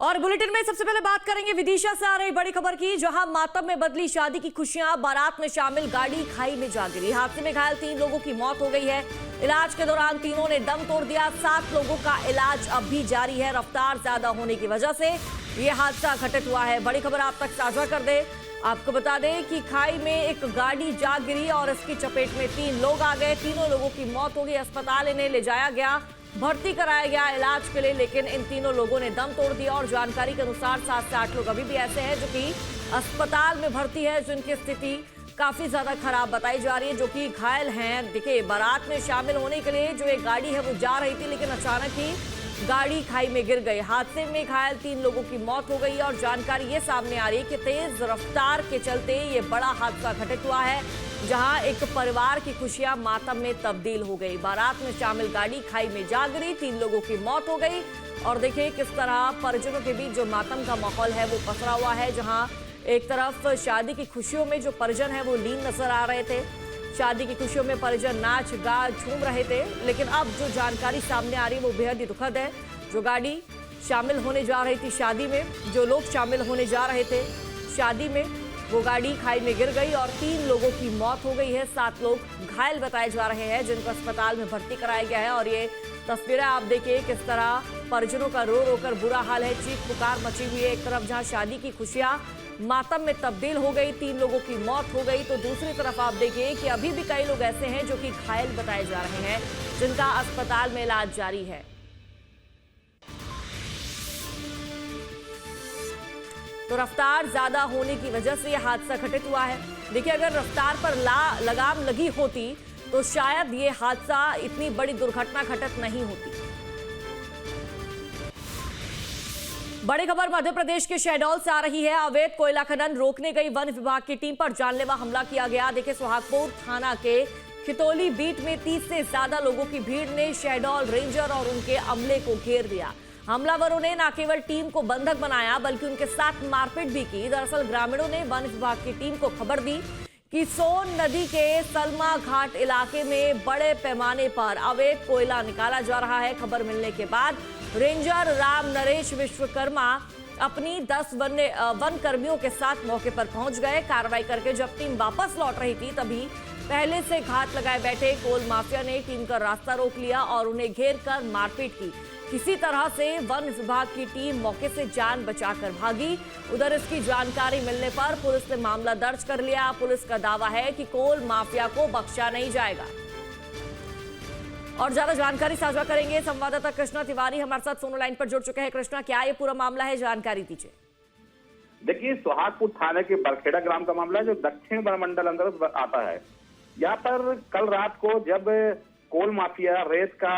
और बुलेटिन में सबसे पहले बात करेंगे विदिशा से आ रही बड़ी खबर की, जहां मातम में बदली शादी की खुशियां। बारात में शामिल गाड़ी खाई में जा गिरी। हादसे में घायल 3 लोगों की मौत हो गई है। इलाज के दौरान तीनों ने दम तोड़ दिया। 7 लोगों का इलाज अब भी जारी है। रफ्तार ज्यादा होने की वजह से यह हादसा घटित हुआ है। बड़ी खबर आप तक साझा कर दे। आपको बता दें कि खाई में एक गाड़ी जा गिरी और इसकी चपेट में 3 लोग आ गए। तीनों लोगों की मौत हो गई। अस्पताल इन्हें ले जाया गया, भर्ती कराया गया इलाज के लिए, लेकिन इन तीनों लोगों ने दम तोड़ दिया। और जानकारी के अनुसार 7 से 8 लोग अभी भी ऐसे हैं जो कि अस्पताल में भर्ती है, जिनकी स्थिति काफी ज्यादा खराब बताई जा रही है, जो कि घायल हैं। देखिए, बारात में शामिल होने के लिए जो एक गाड़ी है वो जा रही थी, लेकिन अचानक ही गाड़ी खाई में गिर गई। हादसे में घायल 3 लोगों की मौत हो गई और जानकारी ये सामने आ रही है कि तेज रफ्तार के चलते ये बड़ा हादसा घटित हुआ है, जहां एक परिवार की खुशियां मातम में तब्दील हो गई। बारात में शामिल गाड़ी खाई में जा गिरी, 3 लोगों की मौत हो गई। और देखिए किस तरह परिजनों के बीच जो मातम का माहौल है वो पसरा हुआ है, जहां एक तरफ शादी की खुशियों में जो परिजन है वो लीन नजर आ रहे थे। शादी की खुशियों में परिजन नाच गा झूम रहे थे, लेकिन अब जो जानकारी सामने आ रही है वो बेहद ही दुखद है। जो गाड़ी शामिल होने जा रही थी शादी में, जो लोग शामिल होने जा रहे थे शादी में, वो गाड़ी खाई में गिर गई और 3 लोगों की मौत हो गई है। 7 लोग घायल बताए जा रहे हैं, जिनको अस्पताल में भर्ती कराया गया है। और ये तस्वीरें आप देखिए किस तरह परिजनों का रो रो कर बुरा हाल है, चीख पुकार मची हुई है। एक तरफ जहां शादी की खुशियां मातम में तब्दील हो गई, 3 लोगों की मौत हो गई, तो दूसरी तरफ आप देखिए कि अभी भी कई लोग ऐसे हैं जो कि घायल बताए जा रहे हैं, जिनका अस्पताल में इलाज जारी है। तो रफ्तार ज्यादा होने की वजह से यह हादसा घटित हुआ है। देखिए, अगर रफ्तार पर लगाम लगी होती तो शायद ये हादसा इतनी बड़ी दुर्घटना घटित नहीं होती। बड़ी खबर मध्य प्रदेश के शहडोल से आ रही है। अवैध कोयला खनन रोकने गई वन विभाग की टीम पर जानलेवा हमला किया गया। देखिए, सोहागपुर थाना के खितौली बीट में 30 से ज्यादा लोगों की भीड़ ने शहडोल रेंजर और उनके अमले को घेर दिया। हमलावरों ने न केवल टीम को बंधक बनाया बल्कि उनके साथ मारपीट भी की। दरअसल ग्रामीणों ने वन विभाग की टीम को खबर दी कि सोन नदी के सलमा घाट इलाके में बड़े पैमाने पर अवैध कोयला निकाला जा रहा है। खबर मिलने के बाद रेंजर राम नरेश विश्वकर्मा अपनी 10 वन कर्मियों के साथ मौके पर पहुंच गए। कार्रवाई करके जब टीम वापस लौट रही थी, तभी पहले से घात लगाए बैठे कोल माफिया ने टीम का रास्ता रोक लिया और उन्हें घेर कर मारपीट की। किसी तरह से वन विभाग की टीम मौके से जान बचाकर भागी। उधर इसकी जानकारी मिलने पर पुलिस ने मामला दर्ज कर लिया। पुलिस का दावा है कि कोल माफिया को बख्शा नहीं जाएगा। और ज्यादा जानकारी साझा करेंगे संवाददाता कृष्णा तिवारी हमारे साथ फोन लाइन पर जुड़ चुके हैं। कृष्णा, क्या ये पूरा मामला है, जानकारी दीजिए। देखिए, सोहागपुर थाने के बरखेड़ा ग्राम का मामला है, जो दक्षिण वन मंडल अंतर्गत आता है। यहाँ पर कल रात को जब कोल माफिया रेत का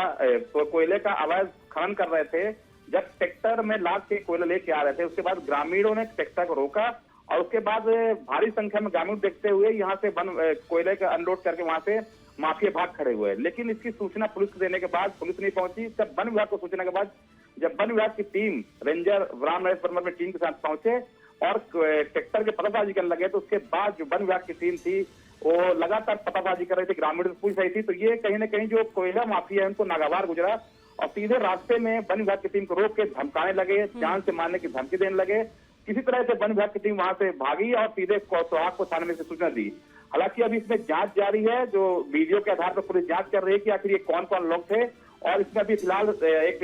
कोयले का अवैध खनन कर रहे थे, जब ट्रैक्टर में लाद के कोयला लेके आ रहे थे, उसके बाद ग्रामीणों ने ट्रैक्टर को रोका और उसके बाद भारी संख्या में ग्रामीण देखते हुए यहाँ से कोयले का अनलोड करके वहां से माफिया भाग खड़े हुए। लेकिन इसकी सूचना पुलिस को देने के बाद पुलिस नहीं पहुंची। तब वन विभाग को सूचना के बाद जब वन विभाग की टीम रेंजर राम नरेश वर्मा में टीम के साथ पहुंचे और ट्रैक्टर के पताबाजी करने लगे, तो उसके बाद जो वन विभाग की टीम थी वो लगातार पताबाजी कर रही थी, ग्रामीणों से पूछ रही थी। तो ये कहीं ना कहीं जो कोयला माफिया है उनको नागवार गुजरा और सीधे रास्ते में वन विभाग की टीम को रोक के धमकाने लगे, जान से मारने की धमकी देने लगे। किसी तरह से वन विभाग की टीम वहां से भागी और सीधे सोहागपुर थाने में से सूचना दी। हालांकि अभी इसमें जांच जारी है। जो वीडियो के आधार पर पुलिस जांच कर रही है कि आखिर ये कौन कौन लोग थे। और इसमें अभी फिलहाल एक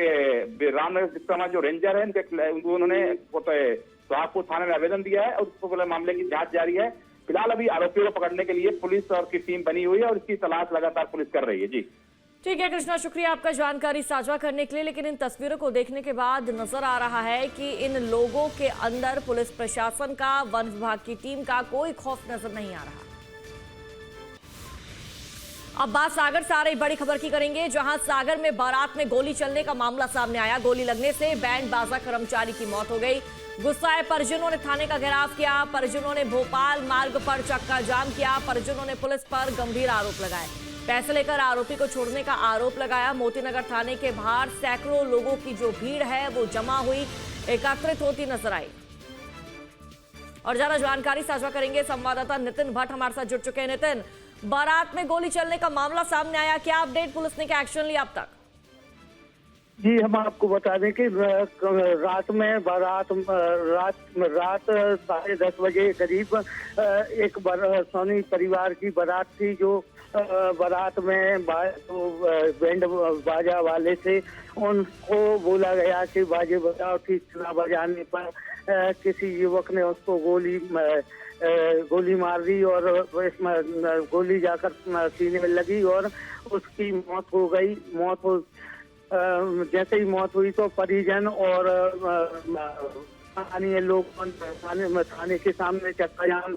राम नरेश विश्वकर्मा जो रेंजर है उन्होंने सोहागपुर थाने में आवेदन दिया है और उस मामले की जांच जारी है। फिलहाल अभी आरोपियों को पकड़ने के लिए पुलिस और की टीम बनी हुई है और इसकी तलाश लगातार पुलिस कर रही है। जी ठीक है कृष्णा, शुक्रिया आपका जानकारी साझा करने के लिए। लेकिन इन तस्वीरों को देखने के बाद नजर आ रहा है कि इन लोगों के अंदर पुलिस प्रशासन का, वन विभाग की टीम का कोई खौफ नजर नहीं आ रहा। अब बात सागर से आ रही बड़ी खबर की करेंगे, जहां सागर में बारात में गोली चलने का मामला सामने आया। गोली लगने से बैंड बाजा कर्मचारी की मौत हो गई। गुस्साए परिजनों ने थाने का घेराव किया। परिजनों ने भोपाल मार्ग पर चक्का जाम किया। परिजनों ने पुलिस पर गंभीर आरोप लगाए। पैसे लेकर आरोपी को छोड़ने का आरोप लगाया। मोतीनगर थाने के बाहर सैकड़ों लोगों की जो भीड़ है वो जमा हुई, एकत्रित होती नजर आई। और ज्यादा जानकारी साझा करेंगे संवाददाता नितिन भट्ट हमारे साथ जुड़ चुके हैं। नितिन, बारात में गोली चलने का मामला सामने आया, क्या अपडेट, पुलिस ने क्या एक्शन लिया अब तक? जी, हम आपको बता दें कि रात 10:30 बजे करीब एक सोनी परिवार की बारात थी, जो बारात में बैंड बाजा वाले थे। उनको बोला गया कि बाजे बजाओ, ठीक ना बजाने पर किसी युवक ने उसको गोली मार दी और इसमें गोली जाकर सीने में लगी और उसकी मौत हो गई। जैसे ही मौत हुई तो परिजन और स्थानीय लोग थाने के सामने चक्का जाम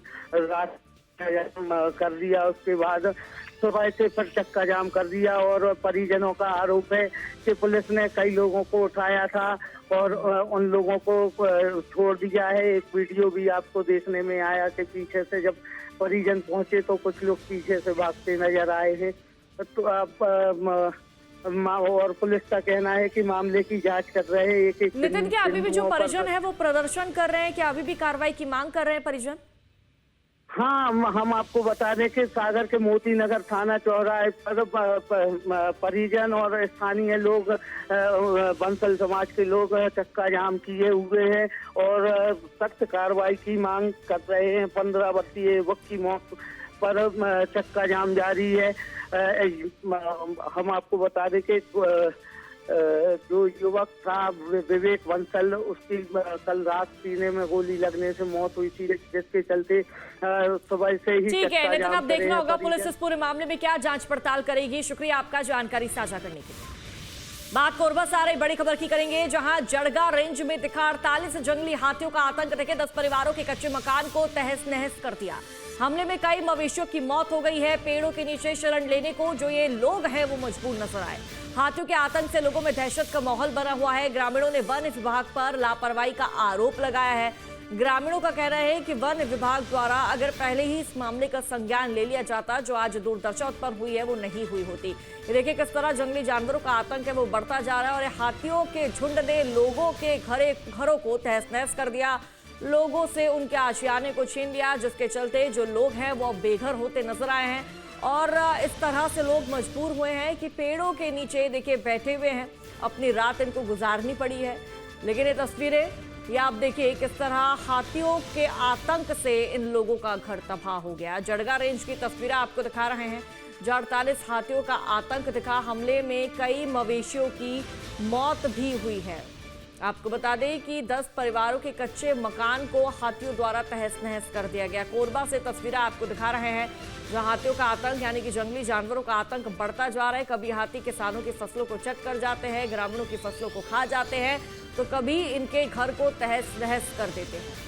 कर दिया। उसके बाद सुबह से फिर चक्का जाम कर दिया और परिजनों का आरोप है कि पुलिस ने कई लोगों को उठाया था और उन लोगों को छोड़ दिया है। एक वीडियो भी आपको देखने में आया कि पीछे से जब परिजन पहुंचे तो कुछ लोग पीछे से भागते नजर आए हैं। तो आप और पुलिस का कहना है कि मामले की जांच कर रहे हैं। नितिन, क्या अभी भी जो परिजन है वो प्रदर्शन कर रहे हैं, क्या अभी भी कार्रवाई की मांग कर रहे हैं परिजन? हाँ, हम आपको बता दें कि सागर के मोती नगर थाना चौराहे पर परिजन और स्थानीय लोग, बंसल समाज के लोग चक्का जाम किए हुए हैं और सख्त कार्रवाई की मांग कर रहे हैं। 15 वर्षीय युवक की मौत पर चक्का जाम जारी है। हम आपको बता दें कि जो युवक था विवेक बंसल, उसकी कल रात सीने में गोली लगने से मौत हुई थी, जिसके चलते सुबह से ही ठीक है नितिन, अब देखना होगा पुलिस इस पूरे मामले में क्या जांच पड़ताल करेगी। शुक्रिया आपका जानकारी साझा करने के लिए। बात कोरबा से आ रही बड़ी खबर की करेंगे, जहां जड़गा रेंज में दिखा 48 जंगली हाथियों का आतंक देखे 10 परिवारों के कच्चे मकान को तहस नहस कर दिया। हमले में कई मवेशियों की मौत हो गई है। पेड़ों के नीचे शरण लेने को जो ये लोग हैं वो मजबूर नजर आए। हाथियों के आतंक से लोगों में दहशत का माहौल बना हुआ है। ग्रामीणों ने वन विभाग पर लापरवाही का आरोप लगाया है। ग्रामीणों का कहना है कि वन विभाग द्वारा अगर पहले ही इस मामले का संज्ञान ले लिया जाता, जो आज दुर्दशा उत्पन्न हुई है वो नहीं हुई होती। देखिए किस तरह जंगली जानवरों का आतंक है वो बढ़ता जा रहा है और हाथियों के झुंड ने लोगों के घरों को तहस नहस कर दिया। लोगों से उनके आशियाने को छीन लिया, जिसके चलते जो लोग हैं वो बेघर होते नजर आए हैं और इस तरह से लोग मजबूर हुए हैं कि पेड़ों के नीचे देखिए बैठे हुए हैं, अपनी रात इनको गुजारनी पड़ी है। लेकिन ये तस्वीरें ये आप देखिए किस तरह हाथियों के आतंक से इन लोगों का घर तबाह हो गया। जड़गा रेंज की तस्वीरें आपको दिखा रहे हैं, जहां 48 हाथियों का आतंक दिखा। हमले में कई मवेशियों की मौत भी हुई है। आपको बता दें कि 10 परिवारों के कच्चे मकान को हाथियों द्वारा तहस नहस कर दिया गया। कोरबा से तस्वीरें आपको दिखा रहे हैं, जहां हाथियों का आतंक यानी कि जंगली जानवरों का आतंक बढ़ता जा रहा है। कभी हाथी किसानों की फसलों को चट कर जाते हैं, ग्रामीणों की फसलों को खा जाते हैं, तो कभी इनके घर को तहस नहस कर देते हैं।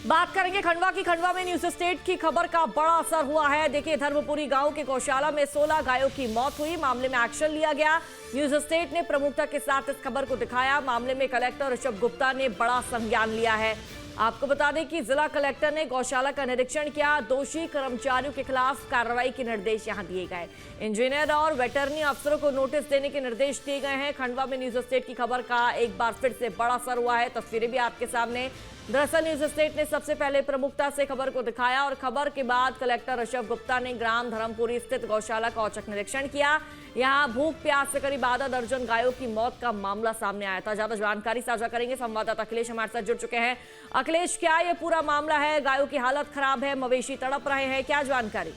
बात करेंगे खंडवा की। खंडवा में न्यूज स्टेट की खबर का बड़ा असर हुआ है। देखिए धर्मपुरी गांव के गौशाला में 16 गायों की मौत हुई। मामले में एक्शन लिया गया। न्यूज स्टेट ने प्रमुखता के साथ इस खबर को दिखाया। मामले में कलेक्टर ऋषभ गुप्ता ने बड़ा संज्ञान लिया है। आपको बता दें कि जिला कलेक्टर ने गौशाला का निरीक्षण किया। दोषी कर्मचारियों के खिलाफ कार्रवाई के निर्देश यहां दिए गए। इंजीनियर और वेटरनरी अफसरों को नोटिस देने के निर्देश दिए गए हैं। खंडवा में न्यूज स्टेट की खबर का एक बार फिर से बड़ा असर हुआ है। तस्वीरें भी आपके सामने। दरअसल न्यूज स्टेट ने सबसे पहले प्रमुखता से खबर को दिखाया और खबर के बाद कलेक्टर ऋषभ गुप्ता ने ग्राम धर्मपुरी स्थित गौशाला का औचक निरीक्षण किया। यहां भूख प्यास से करीब आधा दर्जन गायों की मौत का मामला सामने आया था। ज्यादा जानकारी साझा करेंगे संवाददाता अखिलेश हमारे साथ जुड़ चुके हैं। अखिलेश, क्या ये पूरा मामला है? गायों की हालत खराब है, मवेशी तड़प रहे हैं, क्या जानकारी?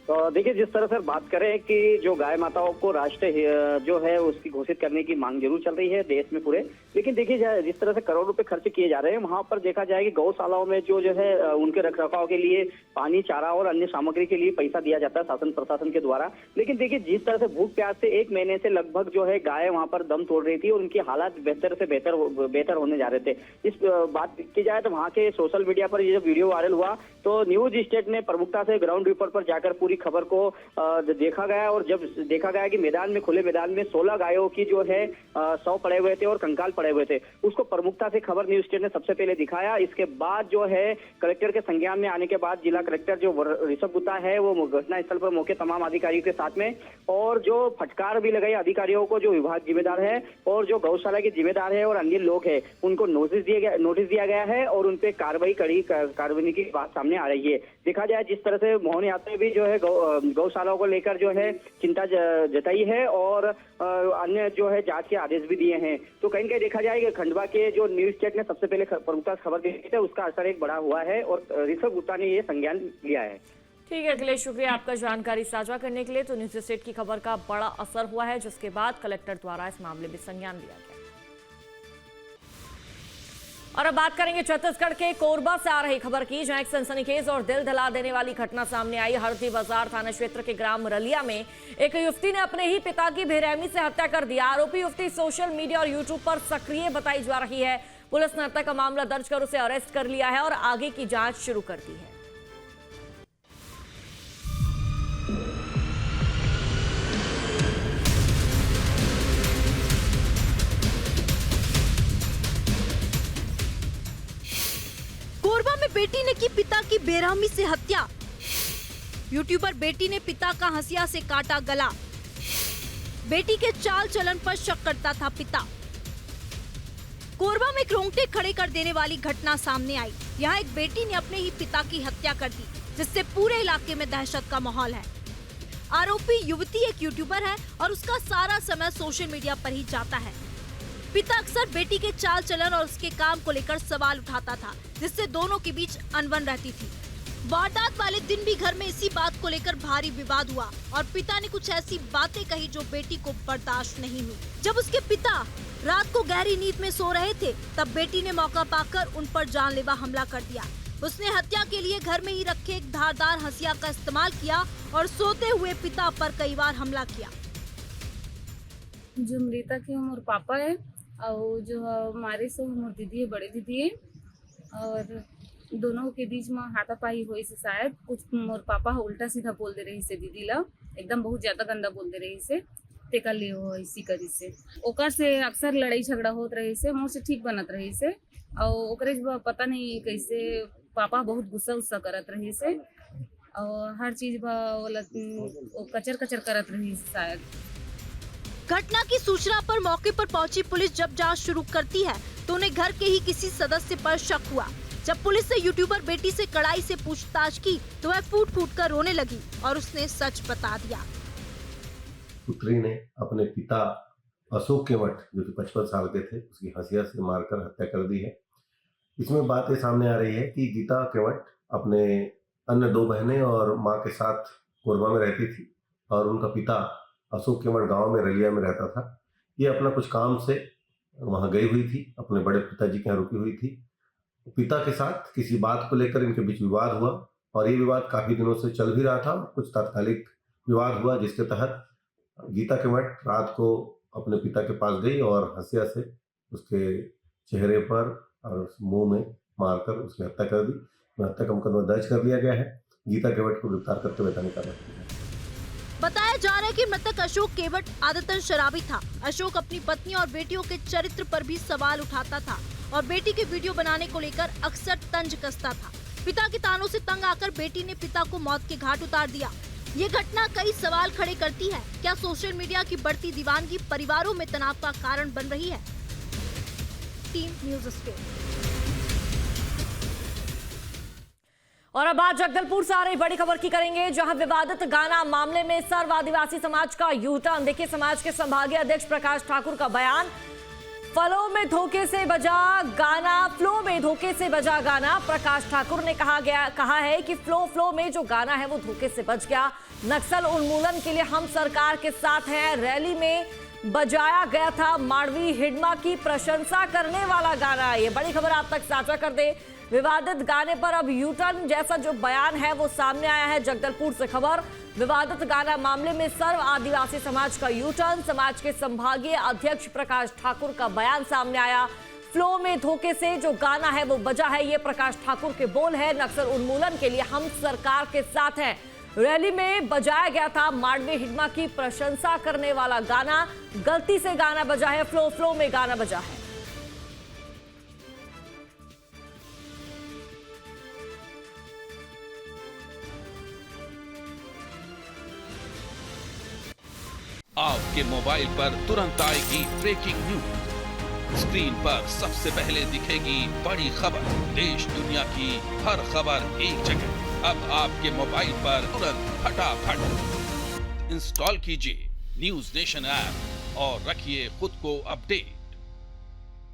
तो देखिए, जिस तरह से बात करें कि जो गाय माताओं को राष्ट्रीय जो है उसकी घोषित करने की मांग जरूर चल रही है देश में पूरे, लेकिन देखिए जिस तरह से करोड़ रुपए खर्च किए जा रहे हैं, वहां पर देखा जाए कि गौशालाओं में जो है उनके रखरखाव के लिए पानी, चारा और अन्य सामग्री के लिए पैसा दिया जाता है शासन प्रशासन के द्वारा। लेकिन देखिए जिस तरह से भूख प्यास से 1 महीने से लगभग जो है गाय वहां पर दम तोड़ रही थी और उनकी हालात बेहतर से बेहतर होने जा रहे थे। इस बात की जाए तो वहां के सोशल मीडिया पर ये जब वीडियो वायरल हुआ तो न्यूज स्टेट ने प्रमुखता से ग्राउंड रिपोर्ट पर जाकर पूरी खबर को देखा गया और जब देखा गया कि मैदान में, खुले मैदान में 16 गायों की जो है 100 पड़े हुए थे और कंकाल पड़े हुए थे, उसको प्रमुखता से खबर न्यूज स्टेट ने सबसे पहले दिखाया। इसके बाद जो है कलेक्टर के संज्ञान में आने के बाद जिला कलेक्टर जो ऋषभ गुप्ता है वो घटनास्थल पर मौके तमाम अधिकारियों के साथ में और जो फटकार भी लगाई अधिकारियों को, जो विभाग जिम्मेदार है और जो गौशाला के जिम्मेदार है और अन्य लोग है, उनको नोटिस दिया गया है और उनपे कार्रवाई की बात सामने आ रही है। देखा जाए जिस तरह से मोहन यादव ने भी जो है गौशालाओं को लेकर जो है चिंता जताई है और अन्य जो है जांच के आदेश भी दिए हैं। तो कहीं कहीं देखा जाए कि खंडवा के जो न्यूज चेक ने सबसे पहले प्रमुखता से खबर दी है, उसका असर एक बड़ा हुआ है और ऋषभ गुप्ता ने ये संज्ञान लिया है। ठीक है अखिलेश, शुक्रिया आपका जानकारी साझा करने के लिए। तो न्यूज स्टेट की खबर का बड़ा असर हुआ है, जिसके बाद कलेक्टर द्वारा इस मामले में संज्ञान लिया गया। और अब बात करेंगे छत्तीसगढ़ के कोरबा से आ रही खबर की, जहां एक सनसनीखेज और दिल दहला देने वाली घटना सामने आई। हरदी बाजार थाना क्षेत्र के ग्राम रलिया में एक युवती ने अपने ही पिता की बेरहमी से हत्या कर दी। आरोपी युवती सोशल मीडिया और यूट्यूब पर सक्रिय बताई जा रही है। पुलिस ने हत्या का मामला दर्ज कर उसे अरेस्ट कर लिया है और आगे की जांच शुरू कर दी है। कोरबा में बेटी ने की पिता की बेरहमी से हत्या। यूट्यूबर बेटी ने पिता का हंसिया से काटा गला। बेटी के चाल चलन पर शक करता था पिता। कोरबा में रोंगटे खड़े कर देने वाली घटना सामने आई। यहाँ एक बेटी ने अपने ही पिता की हत्या कर दी, जिससे पूरे इलाके में दहशत का माहौल है। आरोपी युवती एक यूट्यूबर है और उसका सारा समय सोशल मीडिया पर ही जाता है। पिता अक्सर बेटी के चाल चलन और उसके काम को लेकर सवाल उठाता था, जिससे दोनों के बीच अनबन रहती थी। वारदात वाले दिन भी घर में इसी बात को लेकर भारी विवाद हुआ और पिता ने कुछ ऐसी बातें कही जो बेटी को बर्दाश्त नहीं हुई। जब उसके पिता रात को गहरी नींद में सो रहे थे, तब बेटी ने मौका पाकर उन पर जानलेवा हमला कर दिया। उसने हत्या के लिए घर में ही रखे एक धारदार हंसिया का इस्तेमाल किया और सोते हुए पिता पर कई बार हमला किया। जो मृतक है मोर पापा है और जो हमारे से मोर दीदी है, बड़े दीदी है, और दोनों के बीच में हाथापाई हुई से शायद कुछ मोर पापा उल्टा सीधा बोल दे रही से दीदी ला, एकदम बहुत ज्यादा गंदा बोल दे रही से तेका ले हो इसी करी से ओकर से अक्सर लड़ाई झगड़ा होत रही से, मोर से ठीक बनत रही से और ओकरे पता नहीं कैसे पापा बहुत गुस्सा उस्सा करत रही से और हर चीज कचर कचर करत रही से शायद। घटना की सूचना पर मौके पर पहुंची पुलिस जब जांच शुरू करती है तो उन्हें घर के ही किसी सदस्य पर शक हुआ। जब पुलिस ने यूट्यूबर बेटी से कड़ाई से पूछताछ की तो वह फूट फूट कर रोने लगी और उसने सच बता दिया। पुत्री ने अपने पिता अशोक केवट जो कि 55 साल के थे, उसकी हंसिया से मारकर हत्या कर दी है। इसमें बात ये सामने आ रही है कि गीता केवट अपने अन्य 2 बहनें और मां के साथ कोरबा में रहती थी और उनका पिता अशोक केवट गांव में रलिया में रहता था। ये अपना कुछ काम से वहां गई हुई थी, अपने बड़े पिताजी के यहाँ रुकी हुई थी। पिता के साथ किसी बात को लेकर इनके बीच विवाद हुआ और ये विवाद काफी दिनों से चल भी रहा था। कुछ तात्कालिक विवाद हुआ जिसके तहत गीता केवट रात को अपने पिता के पास गई और हंसिया से उसके चेहरे पर और मुंह में मारकर उसकी हत्या कर दी। हत्या का मुकदमा दर्ज कर लिया गया है। गीता केवट को गिरफ्तार करके वैधानिक कार्रवाई की है। बताया जा रहा है कि मृतक अशोक केवट आदतन शराबी था। अशोक अपनी पत्नी और बेटियों के चरित्र पर भी सवाल उठाता था और बेटी के वीडियो बनाने को लेकर अक्सर तंज कसता था। पिता के तानों से तंग आकर बेटी ने पिता को मौत के घाट उतार दिया। ये घटना कई सवाल खड़े करती है। क्या सोशल मीडिया की बढ़ती दीवानगी परिवारों में तनाव का कारण बन रही है? Team news state. और अब आज जगदलपुर से आ रही बड़ी खबर की करेंगे, जहां विवादित गाना मामले में सर्व आदिवासी समाज का यू टर्न। देखिए समाज के संभागीय अध्यक्ष प्रकाश ठाकुर का बयान, फ्लो में धोखे से बजा गाना। प्रकाश ठाकुर ने कहा है कि फ्लो में जो गाना है वो धोखे से बच गया। नक्सल उन्मूलन के लिए हम सरकार के साथ हैं। रैली में बजाया गया था मांडवी हिडमा की प्रशंसा करने वाला गाना। ये बड़ी खबर आप तक साझा कर दे। विवादित गाने पर अब यू टर्न जैसा जो बयान है वो सामने आया है। जगदलपुर से खबर, विवादित गाना मामले में सर्व आदिवासी समाज का यू टर्न। समाज के संभागीय अध्यक्ष प्रकाश ठाकुर का बयान सामने आया। फ्लो में धोखे से जो गाना है वो बजा है, ये प्रकाश ठाकुर के बोल है। नक्सल उन्मूलन के लिए हम सरकार के साथ हैं। रैली में बजाया गया था मांडवी हिडमा की प्रशंसा करने वाला गाना। गलती से गाना बजा है, फ्लो में गाना बजा है। आपके मोबाइल पर तुरंत आएगी ब्रेकिंग न्यूज। स्क्रीन पर सबसे पहले दिखेगी बड़ी खबर। देश दुनिया की हर खबर एक जगह। अब आपके मोबाइल पर तुरंत फटाफट इंस्टॉल कीजिए न्यूज नेशन ऐप और रखिए खुद को अपडेट।